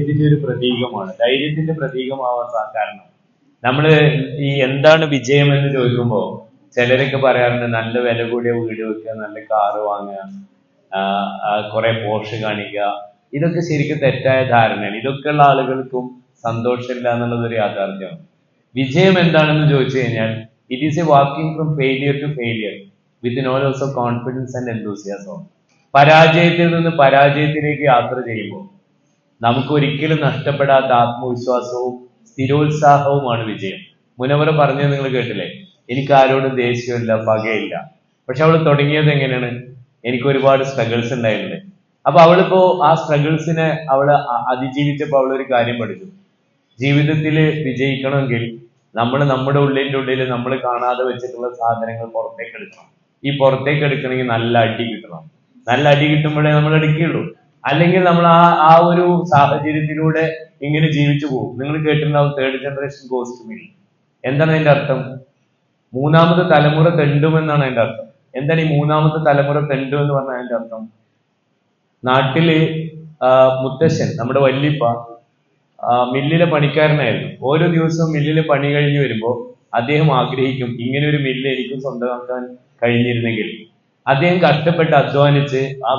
ധൈര്യത്തിന്റെ ഒരു പ്രതീകമാണ്. ധൈര്യത്തിന്റെ പ്രതീകമാവാൻ കാരണം നമ്മള് ഈ എന്താണ് വിജയം എന്ന് ചോദിക്കുമ്പോൾ ചിലരൊക്കെ പറയാറുണ്ട് നല്ല വില കൂടിയ വീട് വെക്കുക, നല്ല കാറ് വാങ്ങുക, കുറെ പോർഷ് കാണിക്കുക. ഇതൊക്കെ ശരിക്കും തെറ്റായ ധാരണയാണ്. ഇതൊക്കെയുള്ള ആളുകൾക്കും സന്തോഷമില്ല എന്നുള്ളത് ഒരു യാഥാർത്ഥ്യമാണ്. വിജയം എന്താണെന്ന് ചോദിച്ചു കഴിഞ്ഞാൽ it is a walking from failure to failure with knowledge of confidence and enthusiasm. പരാജയത്തിൽ നിന്ന് പരാജയത്തിലേക്ക് യാത്ര ചെയ്യുമ്പോൾ നമുക്ക് ഒരിക്കലും നഷ്ടപ്പെടാത്ത ആത്മവിശ്വാസവും സ്ഥിരോത്സാഹവുമാണ് വിജയം. മുനവറ പറഞ്ഞത് നിങ്ങൾ കേട്ടില്ലേ, എനിക്ക് ആരോടും ദേഷ്യമില്ല, പകയില്ല. പക്ഷെ അവൾ തുടങ്ങിയത് എങ്ങനെയാണ്? എനിക്ക് ഒരുപാട് സ്ട്രഗിൾസ് ഉണ്ടായിട്ടുണ്ട്. അപ്പൊ അവളിപ്പോ ആ സ്ട്രഗിൾസിനെ അവള് അതിജീവിച്ചപ്പോ അവളൊരു കാര്യം പഠിച്ചു. ജീവിതത്തിൽ വിജയിക്കണമെങ്കിൽ നമ്മൾ നമ്മുടെ ഉള്ളിൽ നമ്മൾ കാണാതെ വെച്ചിട്ടുള്ള സാധനങ്ങൾ പുറത്തേക്ക് എടുക്കണം. ഈ പുറത്തേക്ക് എടുക്കണമെങ്കിൽ നല്ല അടി കിട്ടണം. നല്ല അടി കിട്ടുമ്പോഴേ നമ്മൾ എടുക്കുകയുള്ളൂ. അല്ലെങ്കിൽ നമ്മൾ ആ ഒരു സാഹചര്യത്തിലൂടെ ഇങ്ങനെ ജീവിച്ചു പോകും. നിങ്ങൾ കേട്ടിട്ടുണ്ടാവും third generation goes to mill. എന്താണ് അതിന്റെ അർത്ഥം? മൂന്നാമത്തെ തലമുറ തെണ്ടുമെന്നാണ് അതിന്റെ അർത്ഥം. എന്താണ് ഈ മൂന്നാമത്തെ തലമുറ തെണ്ടു എന്ന് പറഞ്ഞാൽ അതിന്റെ അർത്ഥം? നാട്ടില് മുത്തശ്ശൻ, നമ്മുടെ വല്യപ്പ മില്ലിലെ പണിക്കാരനായിരുന്നു. ഓരോ ദിവസവും മില്ലിലെ പണി കഴിഞ്ഞ് വരുമ്പോ അദ്ദേഹം ആഗ്രഹിക്കും ഇങ്ങനെ ഒരു മില്ല് എനിക്കും സ്വന്തമാക്കാൻ കഴിഞ്ഞിരുന്നെങ്കിൽ. അദ്ദേഹം കഷ്ടപ്പെട്ട് അധ്വാനിച്ച് ആ